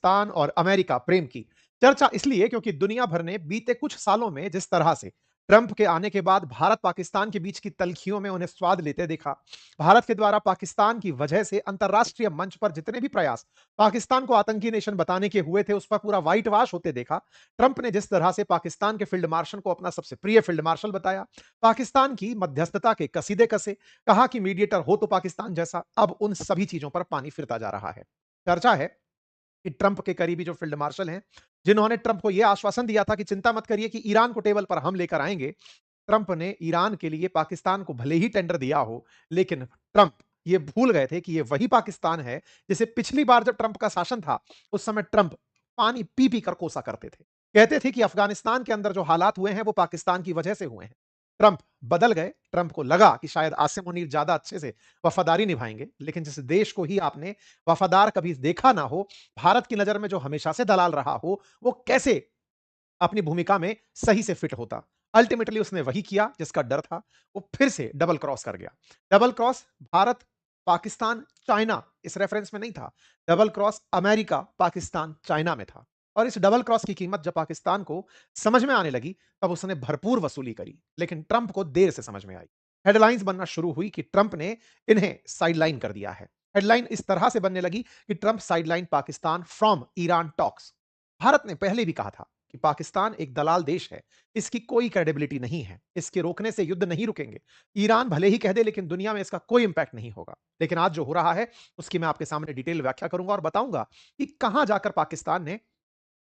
पाकिस्तान और अमेरिका प्रेम की चर्चा इसलिए क्योंकि दुनिया भर ने बीते कुछ सालों में जिस तरह से ट्रंप के आने के बाद भारत पाकिस्तान के बीच की तल्खियों में उन्हें स्वाद लेते देखा। भारत के द्वारा पाकिस्तान की वजह से अंतर्राष्ट्रीय मंच पर जितने भी प्रयास पाकिस्तान को आतंकी नेशन बताने के हुए थे, उस पर पूरा व्हाइट वॉश होते देखा। ट्रंप ने जिस तरह से पाकिस्तान के फील्ड मार्शल को अपना सबसे प्रिय फील्ड मार्शल बताया, पाकिस्तान की मध्यस्थता के कसीदे कसे, कहा कि मीडिएटर हो तो पाकिस्तान जैसा, अब उन सभी चीजों पर पानी फिरता जा रहा है। चर्चा है कि ट्रंप के करीबी जो फील्ड मार्शल हैं, जिन्होंने ट्रंप को यह आश्वासन दिया था कि चिंता मत करिए कि ईरान को टेबल पर हम लेकर आएंगे, ट्रंप ने ईरान के लिए पाकिस्तान को भले ही टेंडर दिया हो, लेकिन ट्रंप ये भूल गए थे कि ये वही पाकिस्तान है जिसे पिछली बार जब ट्रंप का शासन था, उस समय ट्रंप पानी पी पी कर कोसा करते थे। कहते थे कि अफगानिस्तान के अंदर जो हालात हुए हैं वो पाकिस्तान की वजह से हुए हैं। ट्रंप बदल गए। ट्रंप को लगा कि शायद आसिम मुनीर ज्यादा अच्छे से वफादारी निभाएंगे, लेकिन जिस देश को ही आपने वफादार कभी देखा ना हो, भारत की नजर में जो हमेशा से दलाल रहा हो, वो कैसे अपनी भूमिका में सही से फिट होता। अल्टीमेटली उसने वही किया जिसका डर था। वो फिर से डबल क्रॉस कर गया। Double cross Bharat, Pakistan, China इस रेफरेंस में नहीं था। Double cross America, Pakistan, China में था। और इस डबल क्रॉस की कीमत जब पाकिस्तान को समझ में आने लगी, तब उसने भरपूर वसूली करी, लेकिन ट्रंप को देर से समझ में आई। हेडलाइंस बनना शुरू हुई कि ट्रंप ने इन्हें साइडलाइन कर दिया है। हेडलाइन इस तरह से बनने लगी कि Trump sideline Pakistan from Iran talks. Bharat ने पहले भी कहा था कि पाकिस्तान एक दलाल देश है, इसकी कोई क्रेडिबिलिटी नहीं है, इसके रोकने से युद्ध नहीं रुकेंगे। ईरान भले ही कह दे, लेकिन दुनिया में इसका कोई इंपैक्ट नहीं होगा। लेकिन आज जो हो रहा है, उसकी मैं आपके सामने डिटेल व्याख्या करूंगा और बताऊंगा कि कहां जाकर पाकिस्तान ने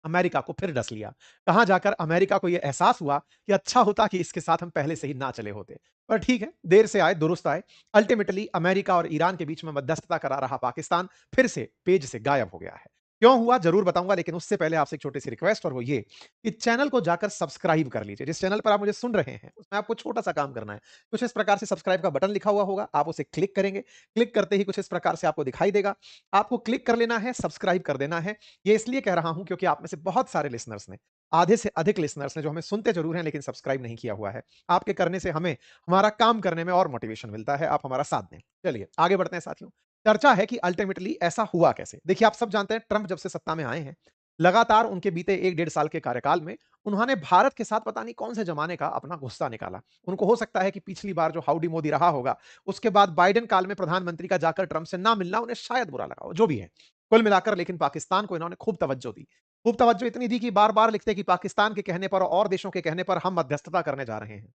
अमेरिका को फिर डस लिया। कहां जाकर अमेरिका को यह एहसास हुआ कि अच्छा होता कि इसके साथ हम पहले से ही ना चले होते। पर ठीक है, देर से आए दुरुस्त आए। अल्टीमेटली अमेरिका और ईरान के बीच में मध्यस्थता करा रहा पाकिस्तान फिर से पेज से गायब हो गया है। क्यों हुआ जरूर बताऊंगा, लेकिन उससे पहले आपसे एक छोटी सी रिक्वेस्ट, और वो ये कि चैनल को जाकर सब्सक्राइब कर लीजिए। जिस चैनल पर आप मुझे सुन रहे हैं, उसमें आपको छोटा सा काम करना है। कुछ इस प्रकार से सब्सक्राइब का बटन लिखा हुआ होगा, आप उसे क्लिक करेंगे। क्लिक करते ही कुछ इस प्रकार से आपको दिखाई देगा। आपको क्लिक कर लेना है, सब्सक्राइब कर देना है। ये इसलिए कह रहा हूं क्योंकि आप में से बहुत सारे लिसनर्स ने, आधे से अधिक लिसनर्स ने, जो हमें सुनते जरूर हैं लेकिन सब्सक्राइब नहीं किया हुआ है। आपके करने से हमें हमारा काम करने में और मोटिवेशन मिलता है। आप हमारा साथ दें। चलिए आगे बढ़ते हैं साथियों। चर्चा है कि अल्टीमेटली ऐसा हुआ कैसे। देखिए, आप सब जानते हैं ट्रंप जब से सत्ता में आए हैं, लगातार उनके बीते 1 डेढ़ साल के कार्यकाल में उन्होंने भारत के साथ पता नहीं कौन से जमाने का अपना गुस्सा निकाला। उनको हो सकता है कि पिछली बार जो हाउडी मोदी रहा होगा, उसके बाद बाइडेन काल में प्रधानमंत्री का जाकर ट्रंप से ना मिलना उन्हें शायद बुरा लगा हो, जो भी है। कुल मिलाकर लेकिन पाकिस्तान को इन्होंने खूब तवज्जो दी। खूब तवज्जो इतनी दी कि बार-बार लिखते कि पाकिस्तान के कहने पर और देशों के कहने पर हम मध्यस्थता करने जा रहे हैं।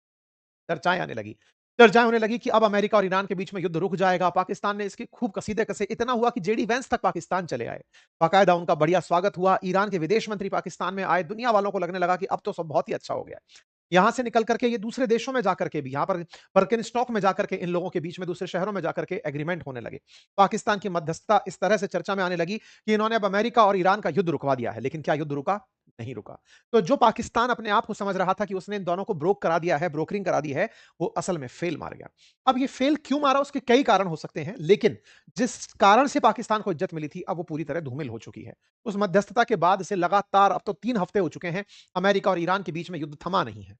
चर्चाएं आने लगी। चर्चाएं होने लगी कि अब अमेरिका और ईरान के बीच में युद्ध रुक जाएगा। पाकिस्तान ने इसके खूब कसीदे कसे, इतना हुआ कि जेडी वेंस तक पाकिस्तान चले आए। बाकायदा उनका बढ़िया स्वागत हुआ। ईरान के विदेश मंत्री पाकिस्तान में आए। दुनिया वालों को लगने लगा कि अब तो सब बहुत ही अच्छा हो गया। यहां से निकल करके ये दूसरे देशों में जाकर के भी, यहां पर बर्किनस्टॉक में जाकर के इन लोगों के बीच में दूसरे शहरों में जाकर के एग्रीमेंट होने लगे। पाकिस्तान की मध्यस्थता इस तरह से चर्चा में आने लगी कि इन्होंने अब अमेरिका और ईरान का युद्ध रुकवा दिया है। लेकिन क्या युद्ध रुका? नहीं रुका। तो जो पाकिस्तान अपने आप को समझ रहा था कि उसने इन दोनों को ब्रोक करा दिया है, ब्रोकरिंग करा दी है, वो असल में फेल मार गया। अब ये फेल क्यों मारा, उसके कई कारण हो सकते हैं, लेकिन जिस कारण से पाकिस्तान को इज्जत मिली थी, अब वो पूरी तरह धूमिल हो चुकी है। उस मध्यस्थता के बाद से लगातार अब तो 3 हफ्ते हो चुके हैं, अमेरिका और ईरान के बीच में युद्ध थमा नहीं है।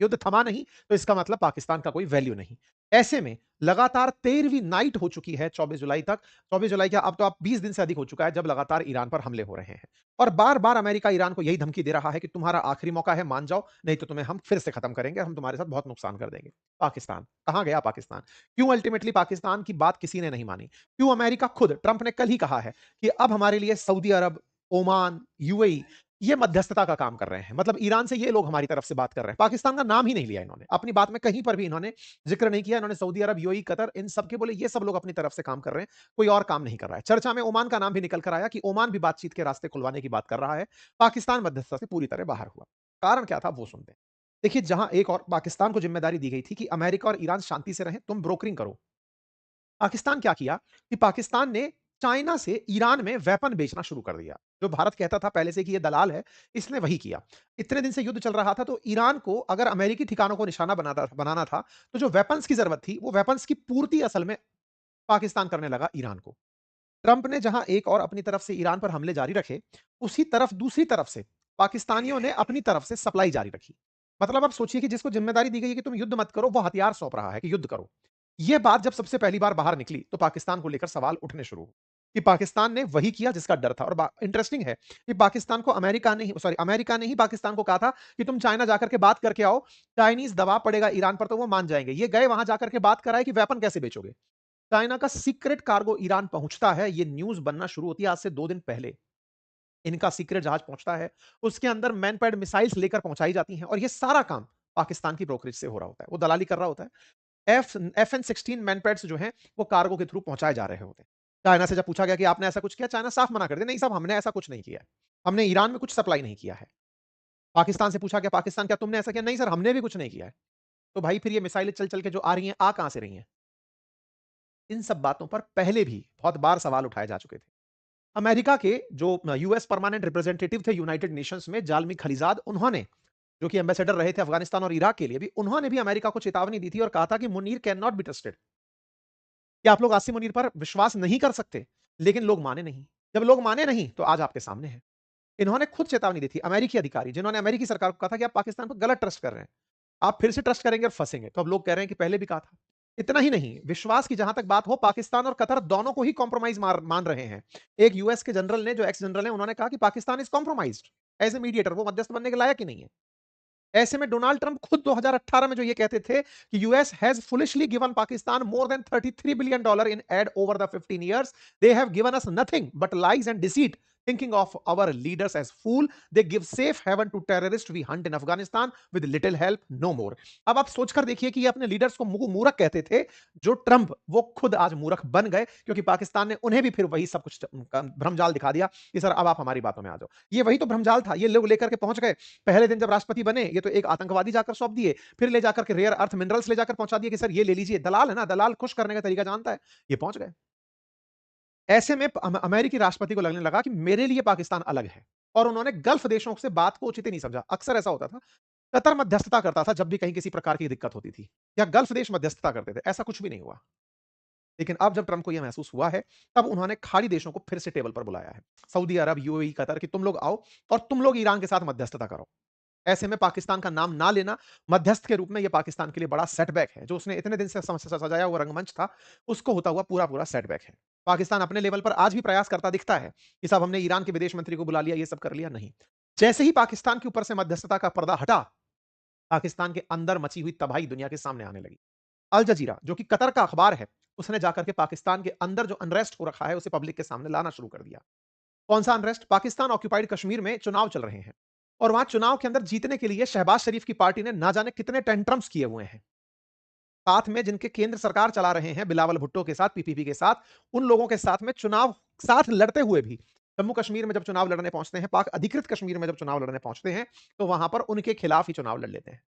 युद्ध थमा नहीं, तो इसका मतलब पाकिस्तान का कोई वैल्यू नहीं। ऐसे में लगातार 13वीं नाइट हो चुकी है 24 जुलाई तक। 24 जुलाई क्या, अब तो आप 20 दिन से अधिक हो चुका है जब लगातार ईरान पर हमले हो रहे हैं। और बार-बार अमेरिका ईरान को यही धमकी दे रहा है कि तुम्हारा आखिरी मौका है, मान जाओ, नहीं तो तुम्हें हम फिर से खत्म करेंगे, हम तुम्हारे साथ बहुत नुकसान कर देंगे। पाकिस्तान, कहां गया पाकिस्तान? क्यों अल्टीमेटली पाकिस्तान की बात किसी ने नहीं मानी? क्यों अमेरिका खुद, ट्रंप ने कल ही कहा है कि अब हमारे लिए सऊदी अरब, ओमान, यूएई ये मध्यस्थता का काम कर रहे हैं। मतलब ईरान से ये लोग हमारी तरफ से बात कर रहे हैं। पाकिस्तान का नाम ही नहीं लिया इन्होंने। अपनी बात में कहीं पर भी इन्होंने जिक्र नहीं किया। इन्होंने सऊदी अरब, यूएई, कतर, इन सब के बोले ये सब लोग अपनी तरफ से काम कर रहे हैं। कोई और काम नहीं कर रहा है। चर्चा में ओमान का नाम भी निकल कर आया कि ओमान भी बातचीत के रास्ते खुलवाने की बात कर रहा है। पाकिस्तान मध्यस्थता से पूरी तरह बाहर हुआ। कारण क्या था वो सुनते हैं। देखिए, जहां एक और पाकिस्तान को जिम्मेदारी दी गई थी कि अमेरिका और ईरान शांति से रहें, तुम ब्रोकरिंग करो। पाकिस्तान क्या किया कि पाकिस्तान ने चाइना से ईरान में वेपन बेचना शुरू कर दिया। जो भारत कहता था पहले से कि ये दलाल है, इसने वही किया। इतने दिन से युद्ध चल रहा था, तो ईरान को अगर अमेरिकी ठिकानों को निशाना बनाना था, तो जो वेपन्स की जरूरत थी, वो वेपन्स की पूर्ति असल में पाकिस्तान करने लगा ईरान को। ट्रंप ने जहां एक और अपनी तरफ से ईरान पर हमले जारी रखे, उसी तरफ दूसरी तरफ से पाकिस्तानियों ने अपनी तरफ से सप्लाई जारी रखी। मतलब आप सोचिए कि जिसको जिम्मेदारी दी गई है कि तुम युद्ध मत करो, वो हथियार सौंप रहा है कि युद्ध करो। यह बात जब सबसे पहली बार बाहर निकली, तो पाकिस्तान को लेकर सवाल उठने शुरू हुए। कि पाकिस्तान ने वही किया जिसका डर था। और इंटरेस्टिंग है कि पाकिस्तान को अमेरिका ने ही, सॉरी, अमेरिका ने ही पाकिस्तान को कहा था कि तुम चाइना जाकर के बात करके आओ, चाइनीज दबाव पड़ेगा ईरान पर तो वो मान जाएंगे। ये गए वहां जाकर के बात कराए कि वेपन कैसे बेचोगे। चाइना का सीक्रेट कार्गो ईरान पहुंचता है, ये न्यूज बनना शुरू होती है आज से 2 दिन पहले। इनका सीक्रेट जहाज पहुंचता है, उसके अंदर मैनपैड मिसाइल्स लेकर पहुंचाई जाती हैं, और ये सारा काम पाकिस्तान की ब्रोकरेज से हो रहा होता है। वो दलाली कर रहा होता है। FN-16 मैनपैड्स जो हैं वो कार्गो के थ्रू पहुंचाए जा रहे होते हैं। चाइना से जब पूछा गया कि आपने ऐसा कुछ किया, चाइना साफ मना कर दिया, नहीं साहब हमने ऐसा कुछ नहीं किया है। हमने ईरान में कुछ सप्लाई नहीं किया है। पाकिस्तान से पूछा गया, पाकिस्तान क्या तुमने ऐसा किया, नहीं सर हमने भी कुछ नहीं किया है। तो भाई फिर ये मिसाइलें चल चल के जो आ रही हैं, आ कहां से रही हैं? इन सब बातों पर पहले भी बहुत बार सवाल उठाए जा चुके थे। अमेरिका के जो यूएस परमानेंट रिप्रेजेंटेटिव थे यूनाइटेड नेशंस में, जालमी खलीजाद, उन्होंने, जो कि एम्बेसडर रहे थे अफगानिस्तान और इराक के लिए भी, उन्होंने भी अमेरिका को चेतावनी दी थी और कहा था कि Munir can not be trusted, कि आप लोग आसिम मुनीर पर विश्वास नहीं कर सकते। लेकिन लोग माने नहीं। जब लोग माने नहीं तो आज आपके सामने है। इन्होंने खुद चेतावनी दी थी, अमेरिकी अधिकारी जिन्होंने अमेरिकी सरकार को कहा था कि आप पाकिस्तान पर गलत ट्रस्ट कर रहे हैं, आप फिर से ट्रस्ट करेंगे और फंसेंगे। तो अब लोग कह रहे हैं कि पहले भी कहा था। इतना ही नहीं, विश्वास की जहां तक बात हो, पाकिस्तान और कतर दोनों को ही कॉम्प्रोमाइज मान रहे हैं। एक यूएस के जनरल ने, जो एक्स जनरल है, उन्होंने कहा कि Pakistan is compromised as a mediator, वो मध्यस्थ बनने के लायक ही नहीं है। ऐसे में डोनाल्ड ट्रंप खुद 2018 में जो ये कहते थे कि US has foolishly given Pakistan more than $33 billion in aid over the 15 years, they have given us nothing but lies and deceit, thinking of our leaders as fool, they give safe haven to terrorists we hunt in Afghanistan with little help, no more। अब आप सोचकर देखिए कि ये अपने leaders को मूर्ख कहते थे, जो ट्रंप, वो खुद आज मूर्ख बन गए, क्योंकि पाकिस्तान ने उन्हें भी फिर वही सब कुछ भ्रमजाल दिखा दिया कि सर अब आप हमारी बातों में आ जाओ। ये वही तो भ्रमजाल था, ये लोग लेकर के पहुंच गए। पहले दिन जब राष्ट्रपति बने, ये तो एक आतंकवादी जाकर सौंप दिए, फिर ले जाकर के रेयर अर्थ मिनरल्स ले जाकर पहुंचा दिए कि सर ये ले लीजिए। दलाल है ना, दलाल खुश करने का तरीका जानता है। ये पहुंच गए। ऐसे में अमेरिकी राष्ट्रपति को लगने लगा कि मेरे लिए पाकिस्तान अलग है, और उन्होंने गल्फ देशों से बात को उचित नहीं समझा। अक्सर ऐसा होता था, कतर मध्यस्थता करता था जब भी कहीं किसी प्रकार की दिक्कत होती थी, या गल्फ देश मध्यस्थता करते थे, ऐसा कुछ भी नहीं हुआ। लेकिन अब जब ट्रंप को यह महसूस हुआ है, तब उन्होंने खाड़ी देशों को फिर से टेबल पर बुलाया है, सऊदी अरब, यूएई, कतर, कि तुम लोग आओ और तुम लोग ईरान के साथ मध्यस्थता करो। ऐसे में पाकिस्तान का नाम ना लेना मध्यस्थ के रूप में, यह पाकिस्तान के लिए बड़ा सेटबैक है। जो उसने इतने दिन से सजाया हुआ रंगमंच था, उसको होता हुआ पूरा पूरा सेटबैक है। पाकिस्तान अपने लेवल पर आज भी प्रयास करता दिखता है कि साहब हमने ईरान के विदेश मंत्री को बुला लिया, ये सब कर लिया, नहीं। जैसे ही पाकिस्तान के ऊपर से मध्यस्थता का पर्दा हटा, पाकिस्तान के अंदर मची हुई तबाही दुनिया के सामने आने लगी। अल जजीरा, जो कि कतर का अखबार है, उसने जाकर के पाकिस्तान के अंदर जो अनरेस्ट हो रखा है, उसे पब्लिक के सामने लाना शुरू कर दिया। कौन सा अनरेस्ट? पाकिस्तान ऑक्यूपाइड कश्मीर में चुनाव चल रहे हैं, और वहां चुनाव के अंदर जीतने के लिए शहबाज शरीफ की पार्टी ने ना जाने कितने टेंट्रम्स किए हुए हैं। साथ में जिनके केंद्र सरकार चला रहे हैं, बिलावल भुट्टो के साथ, पीपीपी के साथ, उन लोगों के साथ में चुनाव साथ लड़ते हुए भी, जम्मू कश्मीर में जब चुनाव लड़ने पहुंचते हैं, पाक अधिकृत कश्मीर में जब चुनाव लड़ने पहुंचते हैं, तो वहां पर उनके खिलाफ ही चुनाव लड़ लेते हैं।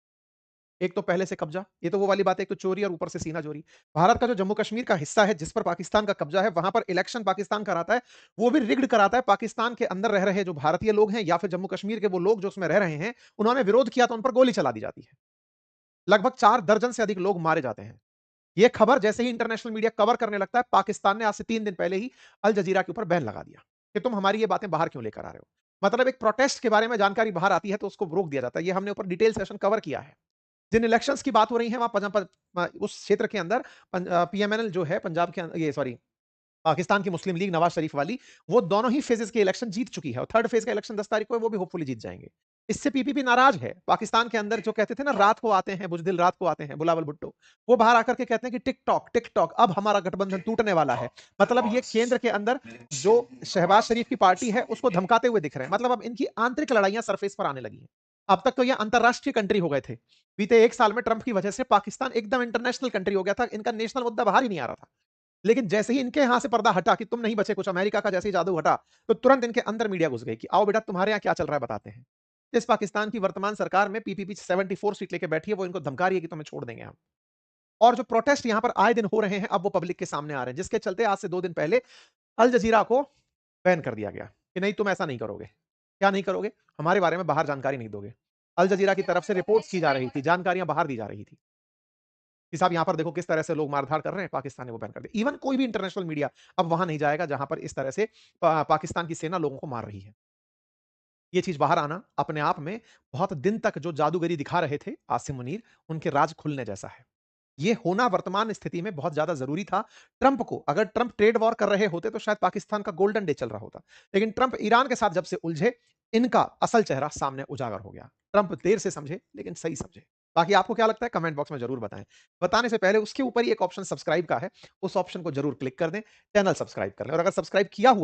एक तो पहले से कब्जा, ये तो वो वाली बात है, एक तो चोरी और ऊपर से सीना चोरी। भारत का जो जम्मू कश्मीर का हिस्सा है जिस पर पाकिस्तान का कब्जा है, वहां पर इलेक्शन पाकिस्तान कराता है, वो भी रिग्ड कराता है। पाकिस्तान के अंदर रह रहे जो भारतीय लोग हैं, या फिर जम्मू कश्मीर के वो लोग जो उसमें रह रहे हैं, उन्होंने विरोध किया तो उन पर गोली चला दी जाती है। लगभग 4 दर्जन से अधिक लोग मारे जाते हैं। ये खबर जैसे ही इंटरनेशनल मीडिया कवर करने लगता है, पाकिस्तान ने आज से 3 दिन पहले ही अल जजीरा के ऊपर बैन लगा दिया कि तुम हमारी ये बातें बाहर क्यों लेकर आ रहे हो। मतलब एक प्रोटेस्ट के बारे में जानकारी बाहर आती है तो उसको रोक दिया जाता है। ये हमने ऊपर डिटेल सेशन कवर किया है। जिन इलेक्शंस की बात हो रही है, वहां उस क्षेत्र के अंदर पीएमएनएल जो है, पंजाब के ये सॉरी, पाकिस्तान की मुस्लिम लीग नवाज शरीफ वाली, वो दोनों ही फेजेस के इलेक्शन जीत चुकी है, और थर्ड फेज का इलेक्शन 10 तारीख को है, वो भी होपफुली जीत जाएंगे। इससे पीपीपी नाराज है। पाकिस्तान के अंदर जो कहते थे ना, रात को आते हैं बुजदिल, रात को आते हैं, बुलावल भुट्टो, वो बाहर आकर के कहते हैं कि टिकटॉक टिकटॉक अब हमारा गठबंधन टूटने वाला है। मतलब ये केंद्र के अंदर जो शहबाज शरीफ की पार्टी है, उसको धमकाते हुए दिख रहे हैं। मतलब अब इनकी आंतरिक लड़ाइयां सरफेस पर आने लगी हैं। अब तक तो ये अंतरराष्ट्रीय कंट्री हो गए थे। बीते 1 साल में ट्रंप की वजह से पाकिस्तान एकदम इंटरनेशनल कंट्री हो गया था। इनका नेशनल मुद्दा बाहर ही नहीं आ रहा था। लेकिन जैसे ही इनके यहां से पर्दा हटा कि तुम नहीं बचे कुछ, अमेरिका का जैसे ही जादू हटा, तो तुरंत इनके अंदर मीडिया घुस गई कि आओ बेटा तुम्हारे यहाँ क्या चल रहा है बताते हैं। इस पाकिस्तान की वर्तमान सरकार में पीपीपी 74 सीट लेके बैठी है, वो इनको धमका रही है कि तुम्हें छोड़ देंगे हम। और जो प्रोटेस्ट यहां पर आए दिन हो रहे हैं, अब वो पब्लिक के सामने आ रहे हैं, जिसके चलते आज से 2 दिन पहले अल जजीरा को बैन कर दिया गया कि नहीं तुम ऐसा नहीं करोगे। क्या नहीं करोगे? हमारे बारे में बाहर जानकारी नहीं दोगे। अल जजीरा की तरफ से रिपोर्ट्स की जा रही थी, जानकारियां बाहर दी जा रही थी कि साहब यहाँ पर देखो किस तरह से लोग मारधाड़ कर रहे हैं। पाकिस्तान ने वो बैन कर दिया। इवन कोई भी इंटरनेशनल मीडिया अब वहां नहीं जाएगा जहां पर इस तरह से पाकिस्तान की सेना लोगों को मार रही है। ये चीज बाहर आना अपने आप में बहुत दिन तक जो जादूगरी दिखा रहे थे आसिम मुनीर, उनके राज खुलने जैसा है। ये होना वर्तमान स्थिति में बहुत ज़्यादा ज़रूरी था। ट्रंप को अगर ट्रंप ट्रेड वॉर कर रहे होते तो शायद पाकिस्तान का गोल्डन डे चल रहा होता। लेकिन ट्रंप ईरान के साथ जब से उलझे, इनका असल चेहरा सामने उजागर हो गया। ट्रंप देर से समझे लेकिन सही समझे। बाकी आपको क्या लगता है कमेंट बॉक्स में ज़रूर बताएँ। बताने से पहले उसके ऊपर ही एक ऑप्शन सब्सक्राइब का है, उस ऑप्शन को ज़रूर क्लिक कर दें, चैनल सब्सक्राइब कर लें और अगर सब्सक्राइब किया हुआ